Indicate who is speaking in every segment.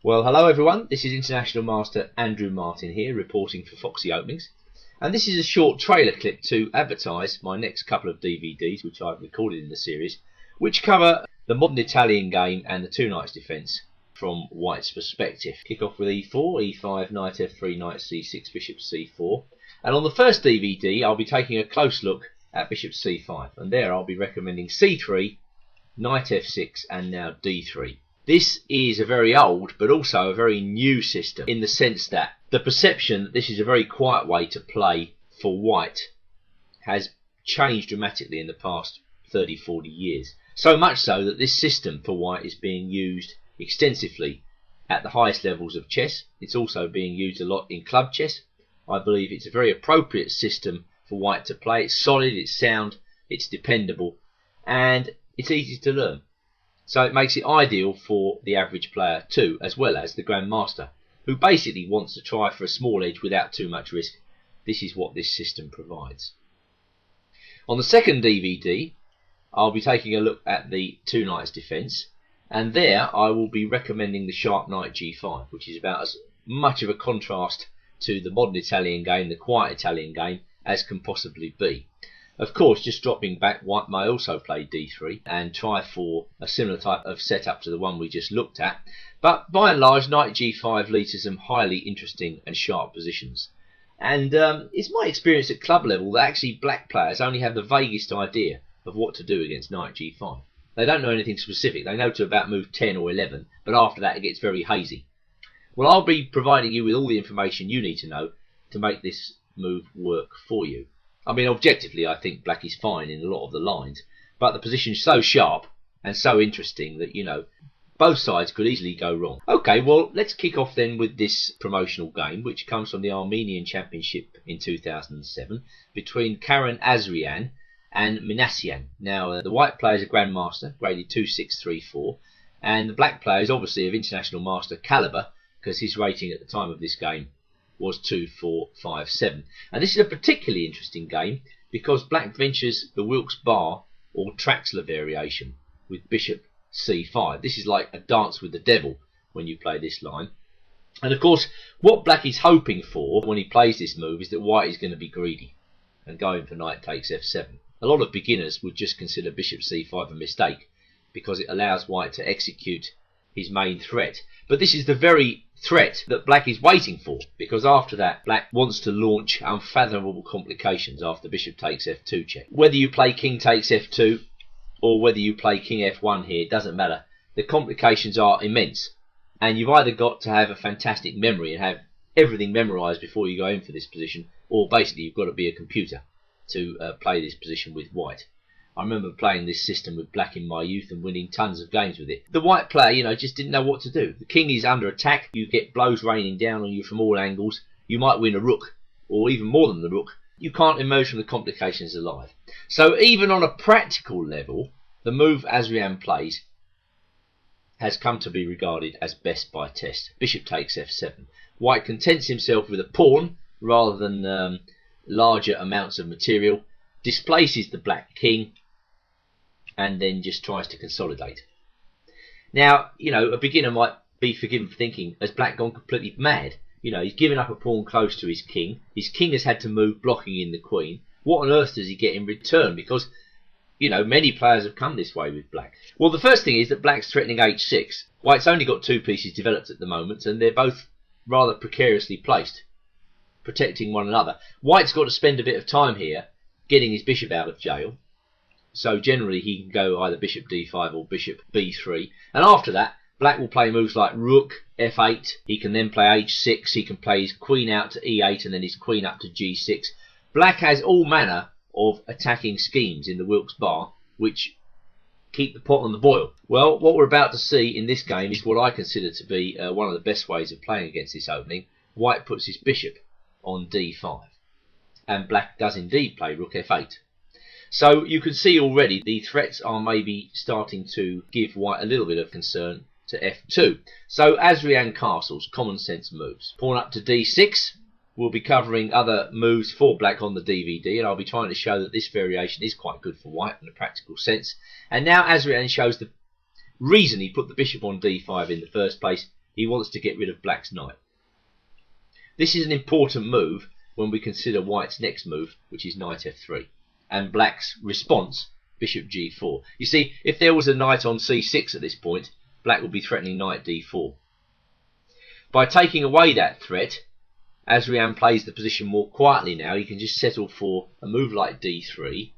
Speaker 1: Well, hello everyone, this is International Master Andrew Martin here, reporting for Foxy Openings. And this is a short trailer clip to advertise my next couple of DVDs, which I've recorded in the series, which cover the modern Italian game and the two knights defence from White's perspective. Kick off with e4, e5, knight f3, knight c6, bishop c4. And on the first DVD, I'll be taking a close look at bishop c5. And there I'll be recommending c3, knight f6, and now d3. This is a very old but also a very new system in the sense that the perception that this is a very quiet way to play for White has changed dramatically in the past 30-40 years. So much so that this system for White is being used extensively at the highest levels of chess. It's also being used a lot in club chess. I believe it's a very appropriate system for White to play. It's solid, it's sound, it's dependable, and it's easy to learn. So it makes it ideal for the average player too, as well as the Grandmaster, who basically wants to try for a small edge without too much risk. This is what this system provides. On the second DVD, I'll be taking a look at the two knights defence, and there I will be recommending the sharp knight g5, which is about as much of a contrast to the modern Italian game, the quiet Italian game, as can possibly be. Of course, just dropping back, White may also play d3 and try for a similar type of setup to the one we just looked at. But by and large, knight g5 leads to some highly interesting and sharp positions. And it's my experience at club level that actually black players only have the vaguest idea of what to do against knight g5. They don't know anything specific. They know to about move 10 or 11, but after that it gets very hazy. Well, I'll be providing you with all the information you need to know to make this move work for you. I mean, objectively, I think black is fine in a lot of the lines, but the position's so sharp and so interesting that, you know, both sides could easily go wrong. Okay, well, let's kick off then with this promotional game, which comes from the Armenian Championship in 2007, between Karen Azrian and Minassian. Now, the white player is a Grandmaster, graded 2634, and the black player is obviously of International Master calibre, because his rating at the time of this game was 2457. And this is a particularly interesting game because black ventures the Wilkes Barre or Traxler variation with bishop c5. This is like a dance with the devil when you play this line. And of course, what black is hoping for when he plays this move is that white is going to be greedy and going for knight takes f7. A lot of beginners would just consider bishop c5 a mistake because it allows white to execute his main threat. But this is the very threat that black is waiting for, because after that black wants to launch unfathomable complications after bishop takes f2 check. Whether you play king takes f2 or whether you play king f1 here, doesn't matter. The complications are immense, and you've either got to have a fantastic memory and have everything memorized before you go in for this position, or basically you've got to be a computer to play this position with white. I remember playing this system with black in my youth and winning tons of games with it. The white player, you know, just didn't know what to do. The king is under attack. You get blows raining down on you from all angles. You might win a rook, or even more than the rook. You can't emerge from the complications alive. So even on a practical level, the move Azrian plays has come to be regarded as best by test. Bishop takes f7. White contents himself with a pawn rather than larger amounts of material, displaces the black king, and then just tries to consolidate. Now, you know, a beginner might be forgiven for thinking, has black gone completely mad? You know, he's given up a pawn close to his king. His king has had to move, blocking in the queen. What on earth does he get in return? Because, you know, many players have come this way with black. Well, the first thing is that black's threatening h6. White's only got two pieces developed at the moment, and they're both rather precariously placed, protecting one another. White's got to spend a bit of time here getting his bishop out of jail. So generally he can go either bishop d5 or bishop b3. And after that, black will play moves like rook, f8. He can then play h6. He can play his queen out to e8 and then his queen up to g6. Black has all manner of attacking schemes in the Wilkes Barre which keep the pot on the boil. Well, what we're about to see in this game is what I consider to be one of the best ways of playing against this opening. White puts his bishop on d5. And black does indeed play rook f8. So you can see already the threats are maybe starting to give white a little bit of concern to f2. So Azrian castles, common sense moves. Pawn up to d6. We'll be covering other moves for black on the DVD, and I'll be trying to show that this variation is quite good for white in a practical sense. And now Azrian shows the reason he put the bishop on d5 in the first place, he wants to get rid of black's knight. This is an important move when we consider white's next move, which is knight f3, and black's response, bishop g4. You see, if there was a knight on c6 at this point, black would be threatening knight d4. By taking away that threat, Azrian plays the position more quietly now. He can just settle for a move like d3,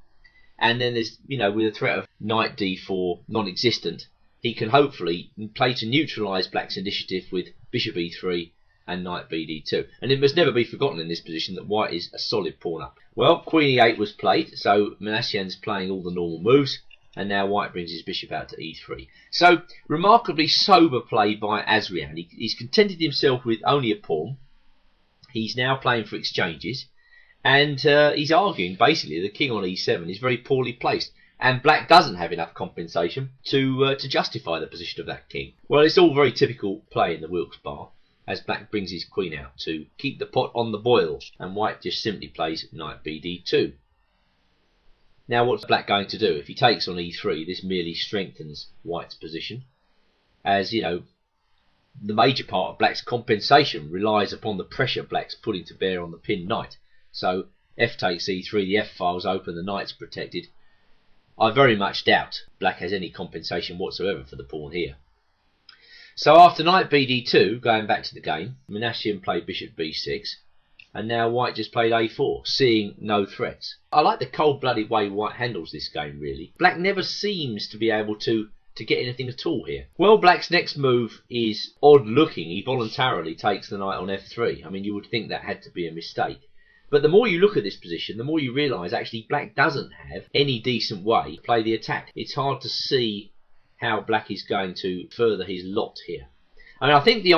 Speaker 1: and then there's, with the threat of knight d4 non-existent, he can hopefully play to neutralise black's initiative with bishop e3 and knight bd2. And it must never be forgotten in this position that white is a solid pawn up. Well, queen e8 was played, so Minassian's playing all the normal moves, and now white brings his bishop out to e3. So, remarkably sober play by Azrian. He's contented himself with only a pawn. He's now playing for exchanges, and he's arguing basically the king on e7 is very poorly placed, and black doesn't have enough compensation to justify the position of that king. Well, it's all very typical play in the Wilkes-Barre, as black brings his queen out to keep the pot on the boil, and white just simply plays knight bd2. Now what's black going to do? If he takes on e3, this merely strengthens white's position, as the major part of black's compensation relies upon the pressure black's putting to bear on the pinned knight. So f takes e3, the f file's open, the knight's protected. I very much doubt black has any compensation whatsoever for the pawn here. So after knight bd2, going back to the game, Minassian played bishop b6, and now white just played a4, seeing no threats. I like the cold-blooded way white handles this game, really. Black never seems to be able to get anything at all here. Well, black's next move is odd-looking. He voluntarily takes the knight on f3. I mean, you would think that had to be a mistake. But the more you look at this position, the more you realise actually black doesn't have any decent way to play the attack. It's hard to see how black is going to further his lot here. I mean, I think the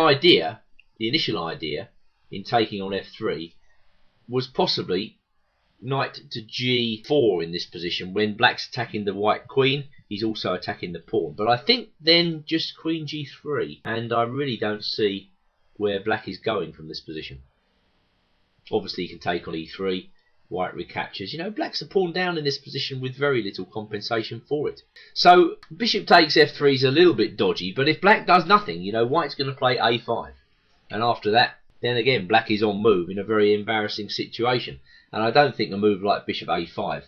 Speaker 1: initial idea in taking on f3 was possibly knight to g4 in this position. When black's attacking the white queen, he's also attacking the pawn. But I think then just queen g3, and I really don't see where black is going from this position. Obviously he can take on e3, white recaptures. Black's a pawn down in this position with very little compensation for it. So bishop takes f3 is a little bit dodgy, but if black does nothing, white's going to play a5. And after that, then again, black is on move in a very embarrassing situation. And I don't think a move like bishop a5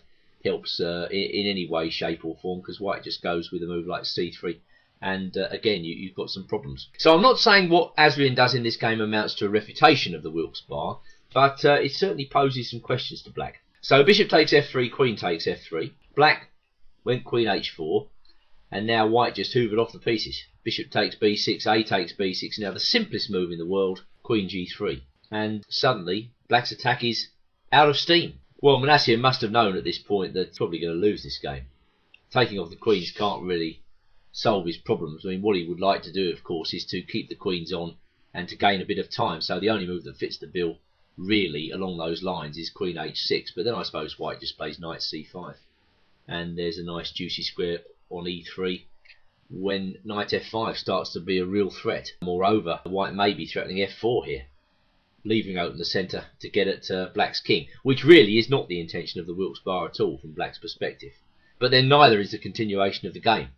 Speaker 1: helps in any way, shape or form, because white just goes with a move like c3. And again, you've got some problems. So I'm not saying what Azrian does in this game amounts to a refutation of the Wilkes-Barre, but it certainly poses some questions to black. So bishop takes f3, queen takes f3. Black went queen h4, and now white just hoovered off the pieces. Bishop takes b6, a takes b6. Now the simplest move in the world, queen g3. And suddenly, black's attack is out of steam. Well, Minassian must have known at this point that he's probably going to lose this game. Taking off the queens can't really solve his problems. I mean, what he would like to do, of course, is to keep the queens on and to gain a bit of time. So the only move that fits the bill really along those lines is queen h6, but then I suppose white just plays knight c5, and there's a nice juicy square on e3 when knight f5 starts to be a real threat. Moreover, white may be threatening f4 here, leaving open the centre to get at black's king, which really is not the intention of the Wilkes-Barre at all from black's perspective. But then neither is the continuation of the game,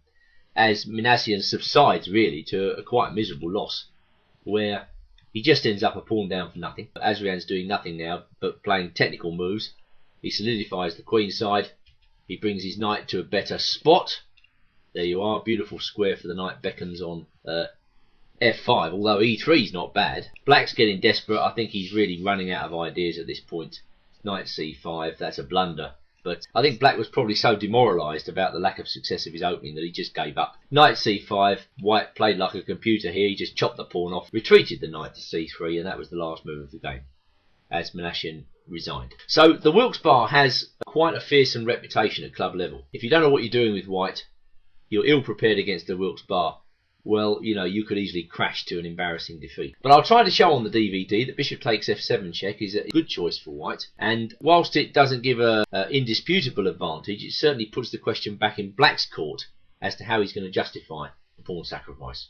Speaker 1: as Minassian subsides really to a quite miserable loss, where he just ends up a pawn down for nothing. Azrian's doing nothing now but playing technical moves. He solidifies the queen side. He brings his knight to a better spot. There you are, beautiful square for the knight, beckons on f5, although e3 is not bad. Black's getting desperate. I think he's really running out of ideas at this point. Knight c5, that's a blunder. But I think black was probably so demoralised about the lack of success of his opening that he just gave up. Knight c5, white played like a computer here. He just chopped the pawn off, retreated the knight to c3, and that was the last move of the game, as Minassian resigned. So the Wilkes-Barre has quite a fearsome reputation at club level. If you don't know what you're doing with white, you're ill prepared against the Wilkes-Barre, well, you could easily crash to an embarrassing defeat. But I'll try to show on the DVD that bishop takes f7 check is a good choice for white, and whilst it doesn't give an indisputable advantage, it certainly puts the question back in black's court as to how he's going to justify the pawn sacrifice.